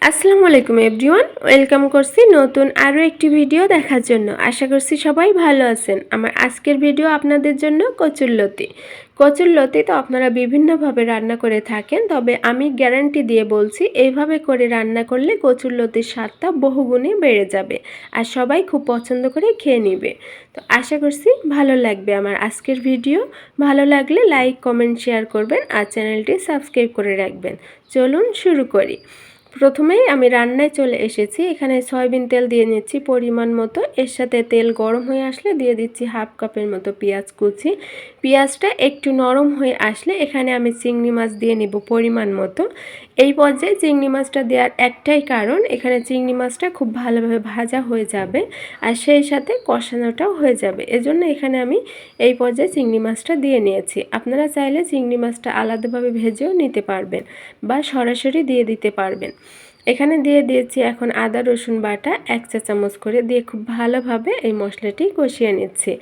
আসসালামু আলাইকুম everyone, welcome করছি নতুন আরও একটি ভিডিও দেখার জন্য। আশা করছি সবাই ভালো আছেন। আমার আজকের ভিডিও আপনাদের জন্য কচুরলতি। কচুরলতি তো আপনারা বিভিন্নভাবে রান্না করে থাকেন, তবে আমি গ্যারান্টি দিয়ে বলছি এইভাবে করে রান্না করলে কচুরলতির স্বাদটা বহুগুণে বেড়ে যাবে আর সবাই খুব পছন্দ করে খেয়ে নেবে। তো আশা করছি ভালো লাগবে আমার আজকের ভিডিও। ভালো লাগলে লাইক, কমেন্ট, শেয়ার করবেন আর চ্যানেলটি সাবস্ক্রাইব করে রাখবেন। চলুন শুরু করি। প্রথমেই আমি রান্নায় চলে এসেছি। এখানে সয়াবিন তেল দিয়ে নিচ্ছি পরিমাণ মতো। এর সাথে তেল গরম হয়ে আসলে দিয়ে দিচ্ছি হাফ কাপের মতো পেঁয়াজ কুচি। পেঁয়াজটা একটু নরম হয়ে আসলে এখানে আমি চিংড়ি মাছ দিয়ে নিব পরিমাণ মতো। এই পর্যায়ে চিংড়ি মাছটা দেওয়ার একটাই কারণ, এখানে চিংড়ি মাছটা খুব ভালোভাবে ভাজা হয়ে যাবে আর সেই সাথে কষানোটাও হয়ে যাবে। এজন্য এখানে আমি এই পর্যায়ে চিংড়ি মাছটা দিয়ে নিয়েছি। আপনারা চাইলে চিংড়ি মাছটা আলাদাভাবে ভেজেও নিতে পারবেন বা সরাসরি দিয়ে দিতে পারবেন। এখানে দিয়ে দিয়েছি এখন আদা রসুন বাটা 1 চা চামচ করে দিয়ে খুব ভালোভাবে এই মশলাটি কষিয়ে নিচ্ছি।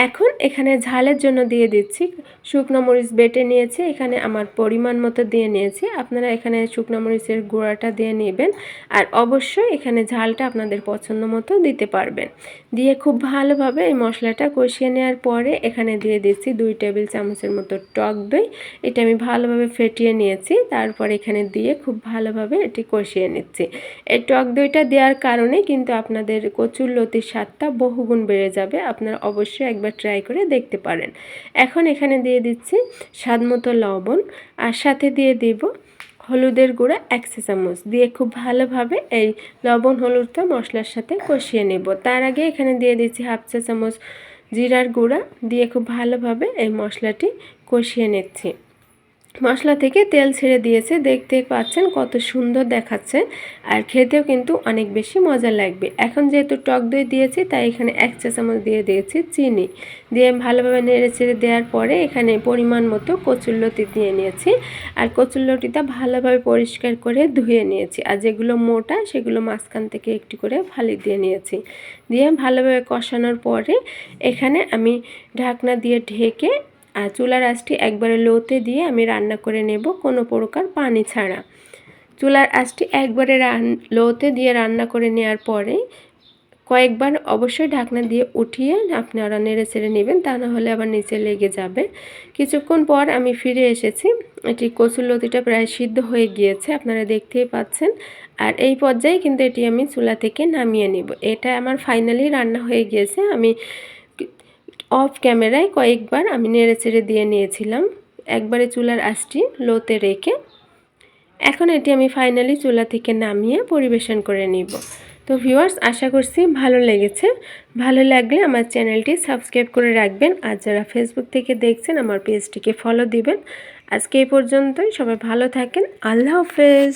এখন এখানে ঝালের জন্য দিয়ে দিচ্ছি শুকনো মরিচ বেটে নিয়েছি, এখানে আমার পরিমাণ মতো দিয়ে নিয়েছি। আপনারা এখানে শুকনো মরিচের গুঁড়াটা দিয়ে নেবেন আর অবশ্যই এখানে ঝালটা আপনাদের পছন্দ মতো দিতে পারবেন। দিয়ে খুব ভালোভাবে এই মশলাটা কষিয়ে নেওয়ার পরে এখানে দিয়ে দিচ্ছি 2 টেবিল চামচের মতো টক দই। এটা আমি ভালোভাবে ফেটিয়ে নিয়েছি, তারপর এখানে দিয়ে খুব ভালোভাবে এটি কষিয়ে নিচ্ছি। এই টক দইটা দেওয়ার কারণে কিন্তু আপনাদের কচুরলতির স্বাদটা বহুগুণ বেড়ে যাবে। আপনারা অবশ্যই একবার ট্রাই করে দেখতে পারেন। এখন এখানে দিয়ে দিচ্ছি স্বাদমতো লবণ আর সাথে দিয়ে দিব হলুদের গুঁড়া 1 চা চামচ দিয়ে খুব ভালোভাবে এই লবণ হলুদটা মশলার সাথে কষিয়ে নেব। তার আগে এখানে দিয়ে দিচ্ছি হাফ চা চামচ জিরার গুঁড়া দিয়ে খুব ভালোভাবে এই মশলাটি কষিয়ে নিচ্ছি। মশলা থেকে তেল ছেড়ে দিয়েছে, দেখতে পাচ্ছেন কত সুন্দর দেখাচ্ছে আর খেতেও কিন্তু অনেক বেশি মজা লাগবে। এখন যেহেতু টক দই দিয়েছি তাই এখানে 1 চা চামচ দিয়ে দিয়েছি চিনি। দিয়ে ভালোভাবে নেড়ে চেড়ে দেওয়ার পরে এখানে পরিমাণ মতো কচুরলতি দিয়ে নিয়েছি আর কচুরলতিটা ভালোভাবে পরিষ্কার করে ধুয়ে নিয়েছি আর যেগুলো মোটা সেগুলো মাঝখান থেকে একটু করে ফালি দিয়ে নিয়েছি। দিয়ে ভালোভাবে কষানোর পরে এখানে আমি ঢাকনা দিয়ে ঢেকে আর চুলার আঁচটি একবারে লোতে দিয়ে আমি রান্না করে নেব কোনো প্রকার পানি ছাড়া। চুলার আঁচটি একবারে লোতে দিয়ে রান্না করে নেওয়ার পরে কয়েকবার অবশ্যই ঢাকনা দিয়ে উঠিয়ে আপনারা নেড়ে চেড়ে নেবেন, তা না হলে আবার নিচে লেগে যাবে। কিছুক্ষণ পর আমি ফিরে এসেছি। এটি কচুরলতিটা প্রায় সিদ্ধ হয়ে গিয়েছে, আপনারা দেখতেই পাচ্ছেন। আর এই পর্যায়ে কিন্তু এটি আমি চুলা থেকে নামিয়ে নেব। এটা আমার ফাইনালি রান্না হয়ে গিয়েছে। আমি অফ ক্যামেরায় কয়েকবার আমি নেড়ে চেড়ে দিয়ে নিয়েছিলাম একবারে চুলার আঁচটি লোতে রেখে। এখন এটি আমি ফাইনালি চুলা থেকে নামিয়ে পরিবেশন করে নিব। তো ভিউয়ার্স, আশা করছি ভালো লেগেছে। ভালো লাগলে আমার চ্যানেলটি সাবস্ক্রাইব করে রাখবেন আর যারা ফেসবুক থেকে দেখছেন আমার পেজটিকে ফলো দিবেন। আজকে এই পর্যন্তই, সবাই ভালো থাকেন। আল্লাহ হাফেজ।